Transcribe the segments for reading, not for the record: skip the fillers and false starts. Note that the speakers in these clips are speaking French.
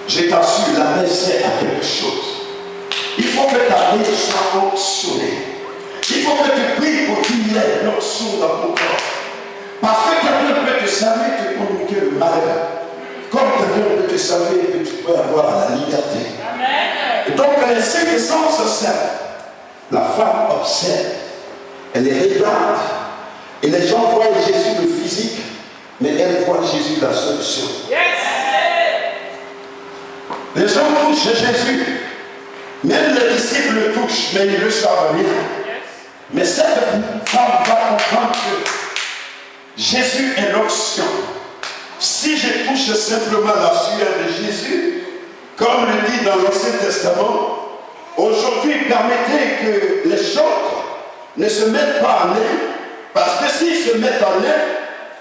je t'assure, la nécessité à quelque chose. Il faut que ta vie soit onctionnée. Il faut que tu pries pour qu'il y ait l'onction dans ton corps. Parce que quelqu'un peut te saluer et te communiquer le malheur. Comme quelqu'un peut te saluer et que tu peux avoir la liberté. Amen. Et donc les cinq sens observent. La femme observe. Elle les regarde. Et les gens voient Jésus le physique, mais elle voit Jésus la solution. Yes. Les gens touchent Jésus. Même les disciples le touchent, mais ils ne le savent rien. Yes. Mais cette femme va comprendre que Jésus est l'onction. Si je touche simplement la sueur de Jésus, comme le dit dans l'Ancien Testament, aujourd'hui permettez que les chantres ne se mettent pas en l'air, parce que s'ils se mettent en l'air,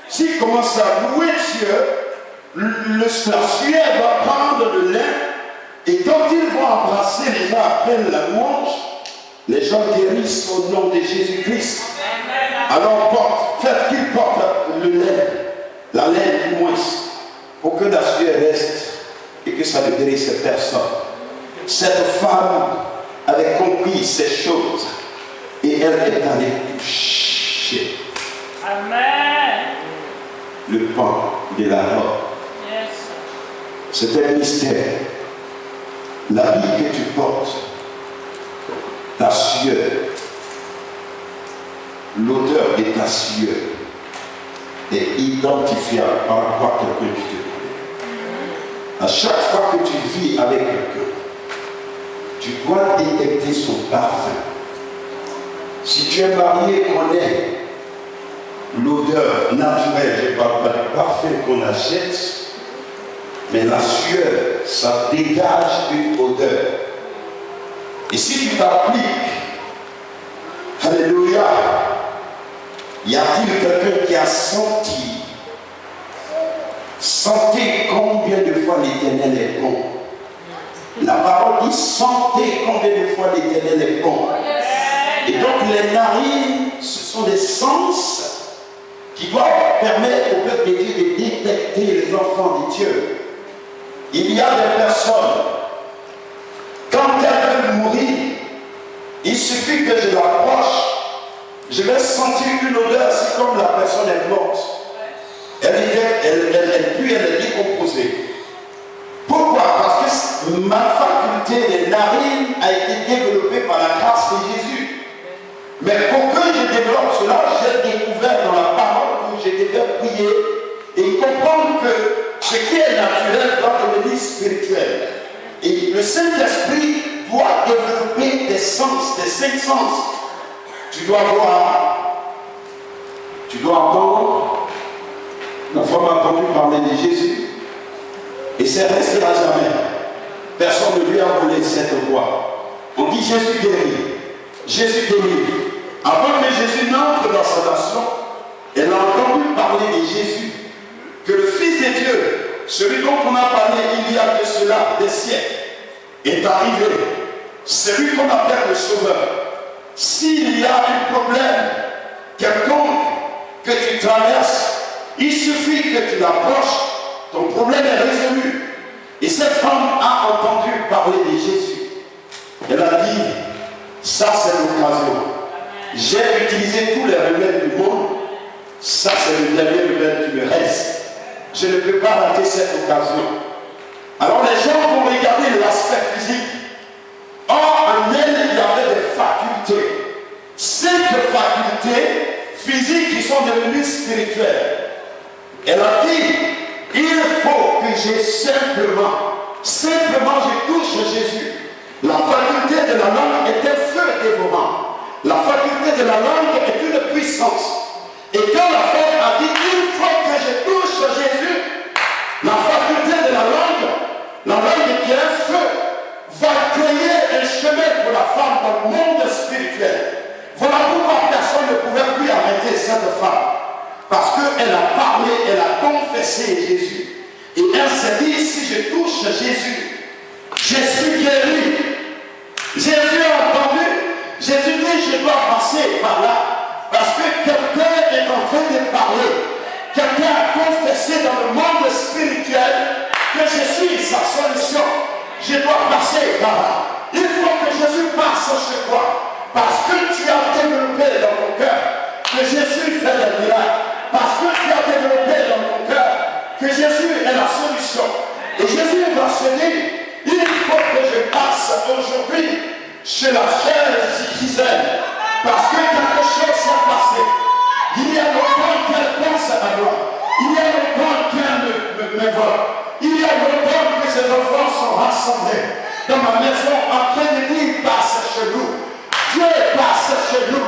s'ils commencent à louer Dieu, la sueur va prendre le lin, et quand ils vont embrasser les gens après la louange, les gens guérissent au nom de Jésus-Christ. Alors faites qu'ils portent le lait, la laine du moins, pour que la sueur reste et que ça ne guérisse personne. Cette femme avait compris ces choses et elle est allée toucher. Amen. Le pan de la robe. Yes. C'est un mystère. L'habit que tu portes, ta sueur, l'odeur de ta sueur est identifiable par rapport à quelqu'un qui te connaît. À chaque fois que tu vis avec quelqu'un, tu dois détecter son parfum. Si tu es marié, connais l'odeur naturelle, je ne parle pas du parfum qu'on achète, mais la sueur, ça dégage une odeur. Et si tu t'appliques, alléluia, y a-t-il quelqu'un qui a senti sentez combien de fois l'Éternel est bon? La parole dit sentez combien de fois l'Éternel est bon. Et donc les narines, ce sont des sens qui doivent permettre au peuple de Dieu de détecter les enfants de Dieu. Il y a des personnes, quand elles veulent mourir, il suffit que je l'approche, je vais sentir une odeur, c'est comme la personne est morte. Elle est décomposée. Pourquoi? Parce que ma faculté des narines a été développée par la grâce de Jésus. Mais pour que je développe cela, j'ai découvert dans la parole que je devais prier et comprendre que ce qui est naturel doit devenir spirituel. Et le Saint-Esprit doit développer des sens, des cinq sens. Tu dois voir, tu dois entendre. La femme a entendu parler de Jésus et c'est resté à jamais. Personne ne lui a volé cette voix. On dit Jésus guérit, Jésus délivre. Avant que Jésus n'entre dans sa nation, elle a entendu parler de Jésus, que le Fils de Dieu, celui dont on a parlé il y a de cela des siècles, est arrivé. Celui qu'on appelle le Sauveur. S'il y a un problème quelconque que tu traverses, il suffit que tu l'approches, ton problème est résolu. Et cette femme a entendu parler de Jésus. Elle a dit, ça c'est l'occasion. J'ai utilisé tous les remèdes du monde, ça c'est le dernier remède qui me reste. Je ne peux pas rater cette occasion. Alors les gens vont regarder l'aspect physique. Or, en elle, il y avait des facultés. 5 facultés physiques qui sont devenues spirituelles. Elle a dit, il faut que j'ai simplement je touche Jésus. La faculté de la langue est un feu dévorant. La faculté de la langue est une puissance. Et quand la femme a dit, il faut que je touche Jésus, la faculté de la langue qui est un feu, va créer un chemin pour la femme dans le monde spirituel. Voilà pourquoi personne ne pouvait plus arrêter cette femme. Parce qu'elle a parlé, elle a confessé Jésus. Et elle s'est dit, si je touche Jésus, je suis guéri. Jésus a entendu. Jésus dit, je dois passer par là. Parce que quelqu'un est en train de parler. Quelqu'un a confessé dans le monde spirituel que je suis sa solution. je dois passer par là. Il faut que Jésus passe chez toi. Parce que tu as développé dans ton cœur que Jésus fait des miracles. Parce que tu as développé dans ton cœur que Jésus est la solution. Et Jésus va se dire, il faut que je passe aujourd'hui chez la chaise Gisèle. Parce que quelque chose s'est passé. Il y a longtemps qu'elle pense à moi. Il y a longtemps qu'elle me voit. Il y a longtemps que ses enfants sont rassemblés dans ma maison en train de dire, passe chez nous. Dieu passe chez nous.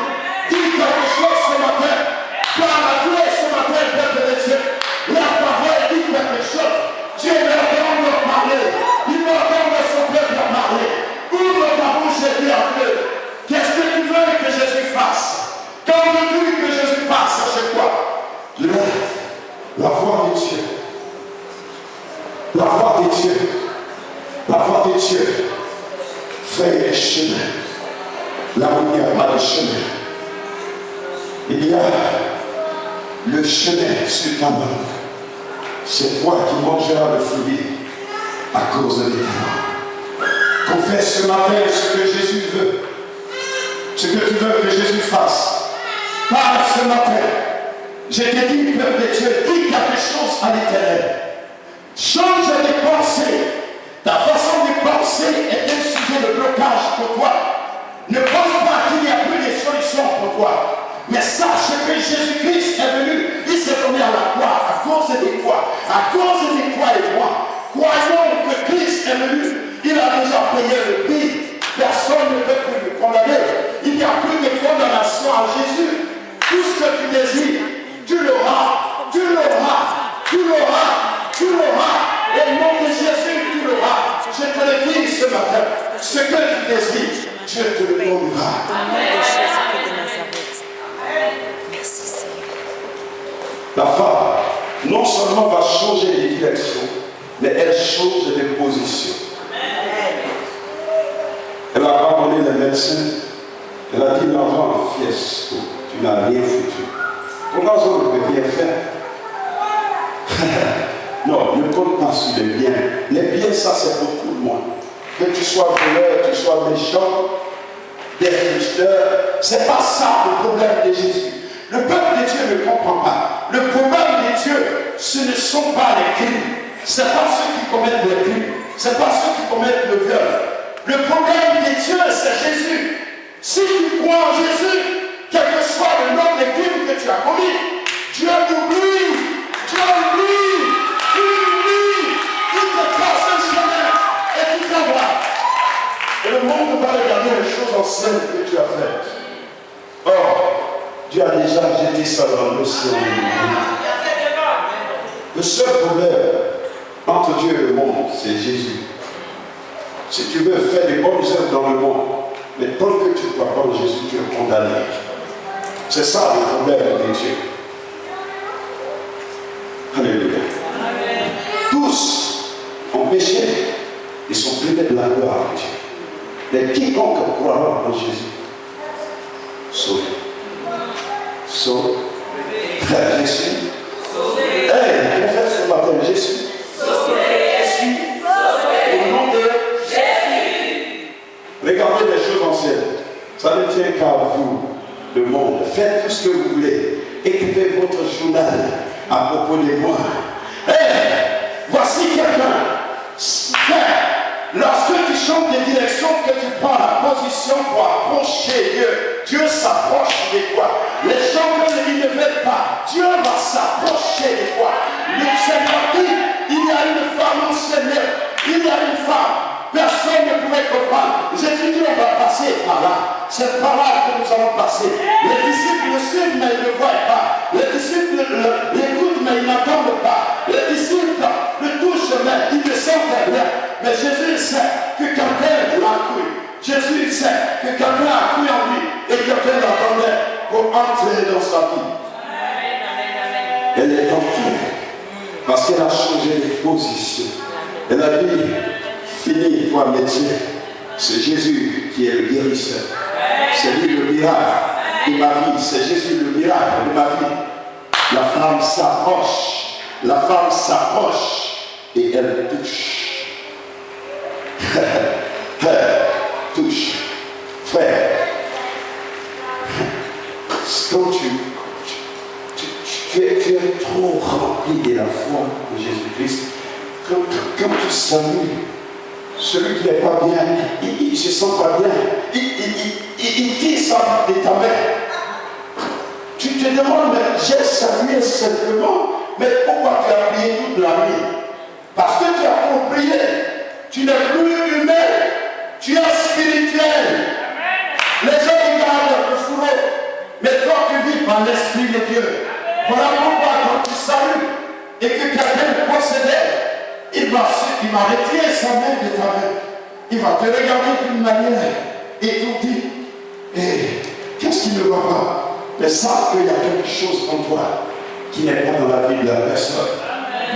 Dis quelque chose ce matin. Parle à Dieu ce matin, peuple de Dieu. La parole dit quelque chose. Dieu va entendre parler. Il va entendre son peuple parler. Ouvre ta bouche et dis à Dieu. Qu'est-ce que tu veux que Jésus fasse? Quand veux-tu que Jésus passe chez toi? La voix de Dieu. La voix de Dieu. La voix de Dieu. Fait les chemins. Là où il n'y a pas de chemin, il y a le chemin sur ta langue. C'est toi qui mangeras le fruit à cause de toi. Confesse ce matin ce que Jésus veut. Ce que tu veux que Jésus fasse. Parle ce matin. Je te dis, peuple de Dieu, dis quelque chose à l'Éternel. Change de pensée. Ta façon de penser est un sujet de blocage pour toi. Ne pense pas qu'il n'y a plus de solution pour toi. Mais sache que Jésus-Christ est venu. Il s'est donné à la croix à cause de toi. À cause de toi et moi. Croyons que Christ est venu. Il a déjà payé le prix. Personne ne peut plus le condamner. Il n'y a plus de condamnation à Jésus. Tout ce que tu désires, tu l'auras. Tu l'auras. Tu l'auras. Tu l'auras. Au nom de Jésus, tu l'auras. Je te le dis ce matin. Ce que tu désires, Dieu te le donnera. Amen. Merci Seigneur. La femme, non seulement va changer de direction, mais elle change de position. Elle a abandonné les médecins. Elle a dit, l'argent fiesco, tu n'as rien foutu. Ton argent ne peut rien faire. Non, ne compte pas sur les biens. Les biens, ça c'est pour tout le monde. Que tu sois voleur, que tu sois méchant, destructeur, c'est pas ça le problème de Jésus. Le peuple de Dieu ne comprend pas. Le problème de Dieu, ce ne sont pas les crimes. Ce n'est pas ceux qui commettent les crimes. Ce n'est pas ceux qui commettent le viol. Le problème de Dieu, c'est Jésus. Si tu crois en Jésus, quel que soit le nombre de crimes que tu as commis, Dieu oublie. Dieu oublie. Il oublie. Il te trace un chemin et tu t'envoies. Et le monde va regarder les choses anciennes que tu as faites. Or, Dieu a déjà jeté ça dans l'océan. Le seul problème entre Dieu et le monde, c'est Jésus. Si tu veux faire des bonnes œuvres dans le monde, mais tant que tu ne crois pas en Jésus, tu es condamné. C'est ça le problème de Dieu. Alléluia. Amen. Tous ont péché et sont privés de la gloire de Dieu. Mais quiconque croira en Jésus, sauvé. Sauvé. Je suis sauvé. Hey, confesse ce matin, je suis sauvé. Je suis sauvé. Au nom de Jésus. Regardez les choses anciennes. Ça ne tient qu'à vous, le monde. Faites tout ce que vous voulez. Écrivez votre journal à propos de moi. Hey, voici quelqu'un. Lorsque tu changes de direction, que tu prends la position pour approcher Dieu, Dieu s'approche de toi. Les gens qui ne veulent pas, Dieu va s'approcher de toi. C'est parti, il y a une femme au Seigneur, il y a une femme, personne ne pouvait comprendre. Jésus dit, on va passer par là. C'est par là que nous allons passer. Les disciples le suivent, mais ils ne voient pas. Les disciples l'écoutent, mais ils n'entendent pas. Les disciples le touchent, mais ils ne sentent rien. Mais Jésus sait que quelqu'un l'a cru. Jésus sait que quelqu'un a cru en lui et quelqu'un l'attendait pour entrer dans sa vie. Elle est entrée parce qu'elle a changé de position. Elle a dit, fini toi métier. C'est Jésus qui est le guérisseur. C'est lui le miracle de ma vie. C'est Jésus le miracle de ma vie. La femme s'approche. La femme s'approche et elle touche. Touche. Frère, quand tu es trop rempli de la foi de Jésus-Christ, quand tu salues celui qui n'est pas bien, il ne se sent pas bien, il dit ça de ta main. Tu te demandes, mais j'ai salué simplement, mais pourquoi tu as prié toute la nuit? Parce que tu as trop prié. Tu n'es plus humain, tu es spirituel. Les gens regardent le fourreau, mais toi tu vis par l'Esprit de Dieu. Voilà pourquoi quand tu salues et que quelqu'un te possédait, il va retirer sa main de ta main. Il va te regarder d'une manière et te dire, hey, qu'est-ce qui ne va pas? Mais sache qu'il y a quelque chose en toi qui n'est pas dans la vie de la personne.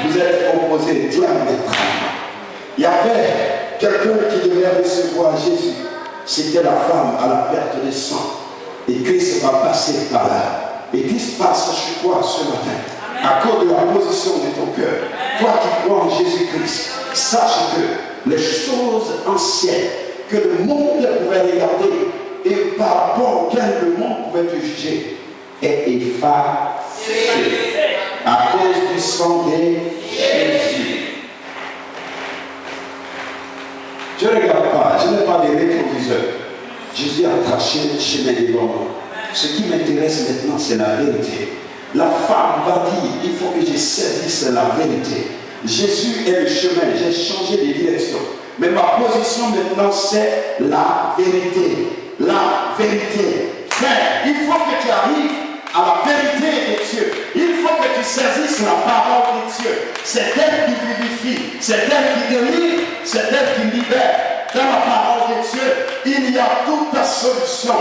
Vous êtes opposés diamétralement. Il y avait quelqu'un qui devait recevoir Jésus. C'était la femme à la perte de sang. Et Christ va passer par là. Et Christ passe chez toi ce matin. À cause de la position de ton cœur. Toi qui crois en Jésus-Christ, sache que les choses anciennes que le monde pouvait regarder et par rapport auxquelles le monde pouvait te juger est effacé à cause du sang de Jésus. Je ne regarde pas, je n'ai pas de rétroviseur. Jésus a tracé le chemin devant moi. Ce qui m'intéresse maintenant, c'est la vérité. La femme va dire, il faut que je saisisse la vérité. Jésus est le chemin, j'ai changé de direction. Mais ma position maintenant, c'est la vérité. La vérité. Frère, il faut que tu arrives à la vérité de Dieu. Il faut que tu saisisses la parole de Dieu. C'est elle qui vivifie, c'est elle qui délivre, c'est elle qui libère. Dans la parole de Dieu, il y a toute ta solution.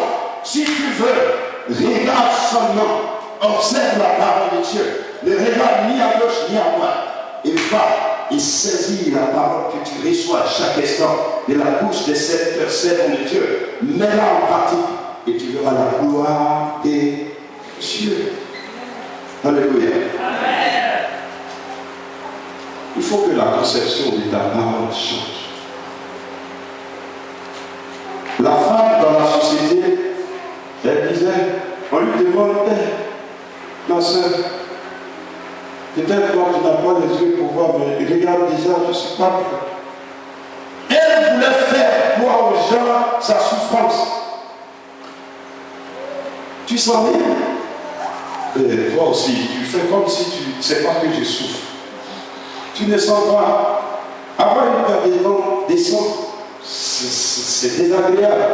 Si tu veux, regarde seulement, observe la parole de Dieu. Ne regarde ni à gauche ni à droite. Et va et saisis la parole que tu reçois chaque instant de la bouche de cette personne de Dieu. Mets-la en pratique et tu verras la gloire de Dieu. Alléluia. Amen. Il faut que la conception de ta parole change. La femme dans la société, elle disait, on lui demandait, ma soeur, peut-être toi tu n'as pas les yeux pour voir, mais regarde déjà, je ne suis pas prêt. Elle voulait faire voir aux gens sa souffrance. Tu sens bien? Et toi aussi, tu fais comme si tu ne sais pas que je souffre. Tu ne sens pas. Avoir une perte de temps, des sangs, c'est désagréable.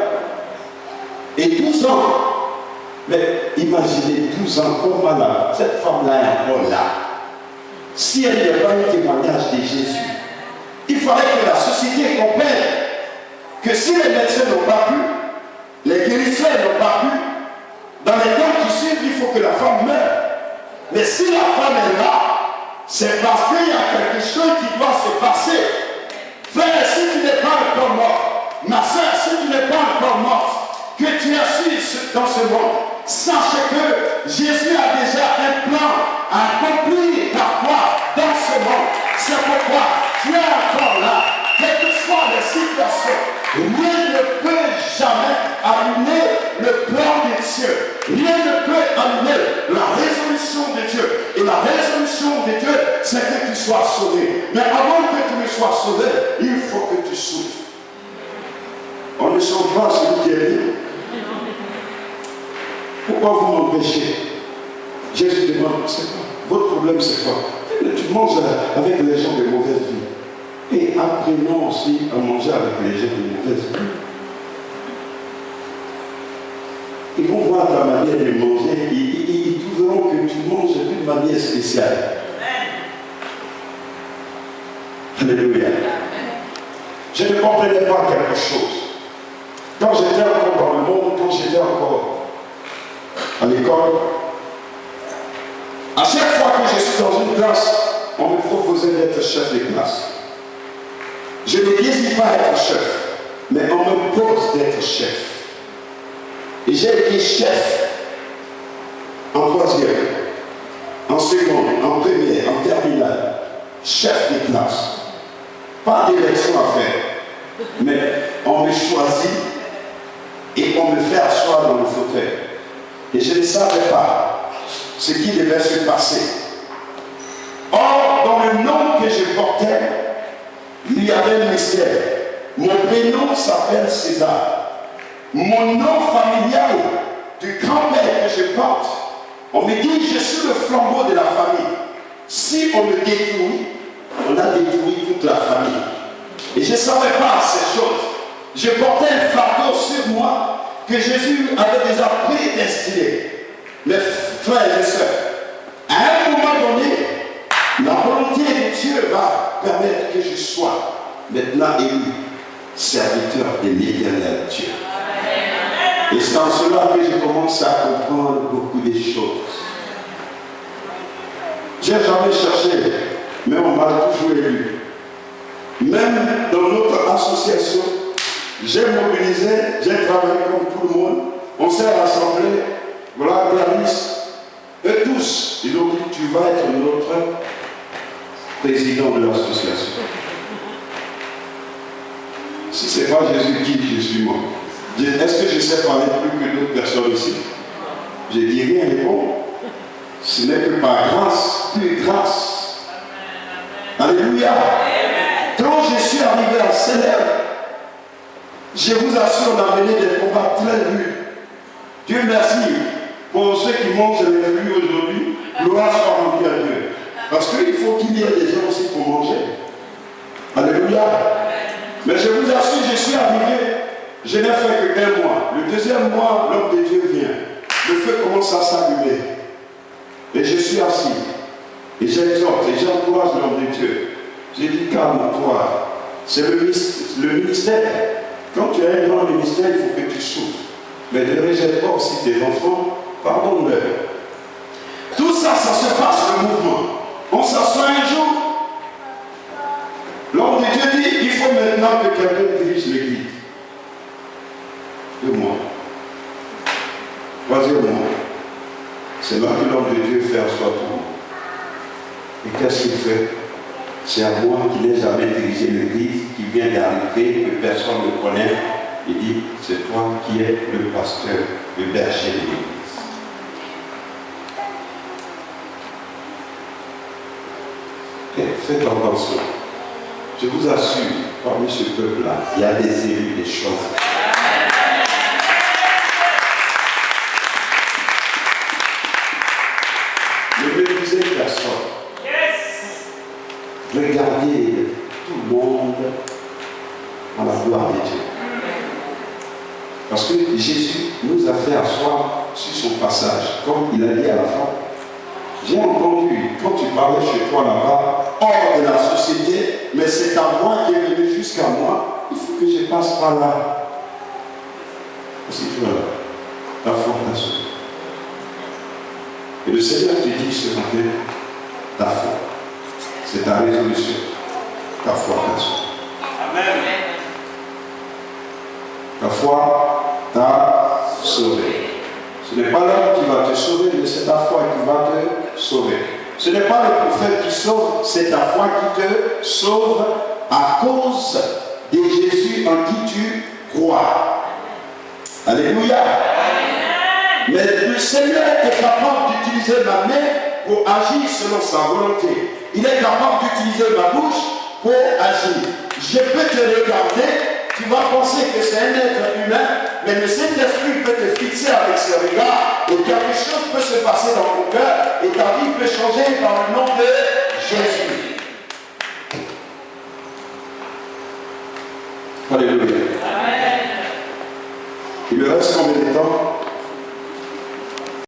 Et 12 ans, mais imaginez 12 ans, comment là, cette femme-là est encore là. Si elle n'est pas un témoignage de Jésus, il fallait que la société comprenne que si les médecins n'ont pas pu, les guérisseurs n'ont pas pu, dans les temps qui suivent, il faut que la femme meure. Mais si la femme est là, c'est parce qu'il y a quelque chose qui doit se passer. Frère, si tu n'es pas encore mort, ma soeur, si tu n'es pas encore morte, que tu es su dans ce monde, sache que Jésus a déjà un plan à accomplir par toi dans ce monde. C'est pourquoi tu es encore là, quelles que soient les situations. Rien ne peut jamais allumer le plan de Dieu. Rien ne peut allumer la résolution de Dieu. Et la résolution de Dieu, c'est que tu sois sauvé. Mais avant que tu ne sois sauvé, il faut que tu souffres. On ne sauve pas celui qui est libre. Pourquoi vous m'empêchez? Jésus demande, c'est quoi? Votre problème c'est quoi? Tu manges avec les gens de mauvaise vie. Et apprenons aussi à manger avec les gens de mauvaise vie. Ils vont voir ta manière de manger, ils trouveront que tu manges d'une manière spéciale. Alléluia. Je ne comprenais pas quelque chose. Quand j'étais encore dans le monde, quand j'étais encore à l'école, à chaque fois que je suis dans une classe, on me proposait d'être chef de classe. Je ne désire pas être chef, mais on me pose d'être chef. Et j'ai été chef en troisième, en seconde, en première, en terminale, chef de classe. Pas d'élection à faire. fauteuil. Et je ne savais pas ce qui devait se passer. Or, dans le nom que je portais, il y avait un mystère. Mon prénom s'appelle César. Mon nom familial du grand-père que je porte, on me dit je suis le flambeau de la famille. Si on me détruit, on a détruit toute la famille. Et je ne savais pas ces choses. Je portais un fardeau sur moi que Jésus avait déjà prédestiné. Mes frères et sœurs, à un moment donné, la volonté de Dieu va permettre que je sois maintenant élu serviteur de l'Éternel Dieu. Et c'est en cela que je commence à comprendre beaucoup de choses. Je n'ai jamais cherché, mais on m'a toujours élu. Même dans notre association, j'ai mobilisé, j'ai travaillé comme tout le monde. On s'est rassemblés, voilà Clarisse, et tous, ils ont dit tu vas être notre président de l'association. Si ce n'est pas Jésus qui je suis moi. Est-ce que je sais parler plus que d'autres personnes ici? Je dis rien, mais bon, ce n'est que par grâce, plus grâce. Alléluia. Quand je suis arrivé à Célèbre, je vous assure, on a mené des combats très durs. Dieu merci pour ceux qui mangent les fruits aujourd'hui. Gloire soit rendue à Dieu. Parce qu'il faut qu'il y ait des gens aussi pour manger. Alléluia. Mais je vous assure, je suis arrivé, je n'ai fait que 1 mois. Le 2e mois, l'homme de Dieu vient. Le feu commence à s'allumer. Et je suis assis. Et j'exhorte et j'encourage l'homme de Dieu. J'ai dit, calme-toi. C'est le ministère. Quand tu as un grand ministère, il faut que tu souffres. Mais ne rejette pas aussi tes enfants. Pardonne-leur. Tout ça, ça se passe le mouvement. On s'assoit un jour. L'homme de Dieu dit, il faut maintenant que quelqu'un dirige l'église. 2 mois. 3e mois. C'est là que l'homme de Dieu fait asseoir tout le monde. Et qu'est-ce qu'il fait? C'est à moi qui n'ai jamais dirigé l'église, qui vient d'arriver, que personne ne connaît. Il dit, c'est toi qui es le pasteur, le berger de l'église. Et faites attention. Je vous assure, parmi ce peuple-là, il y a des élus, des choses. Ne méprisez personne. Regardez tout le monde à la gloire de Dieu. Parce que Jésus nous a fait asseoir sur son passage, comme il a dit à la fin. J'ai entendu, quand tu parlais chez toi là-bas, hors de la société, mais c'est ta voix qui est venue jusqu'à moi, il faut que je passe par là. Parce que tu vois là, ta foi t'a sauvé. Et le Seigneur te dit ce matin, ta foi, c'est ta résolution, ta foi t'a sauvé. Amen. Ta foi t'a sauvé. Ce n'est pas l'homme qui va te sauver, mais c'est ta foi qui va te sauver. Ce n'est pas le prophète qui sauve, c'est ta foi qui te sauve à cause de Jésus en qui tu crois. Alléluia. Mais le Seigneur est capable d'utiliser ma main pour agir selon sa volonté. Il est capable d'utiliser ma bouche pour agir. Je peux te regarder, tu vas penser que c'est un être humain, mais le Saint-Esprit peut te fixer avec ses regards et quelque chose peut se passer dans ton cœur et ta vie peut changer dans le nom de Jésus. Alléluia. Amen. Il me reste combien de temps?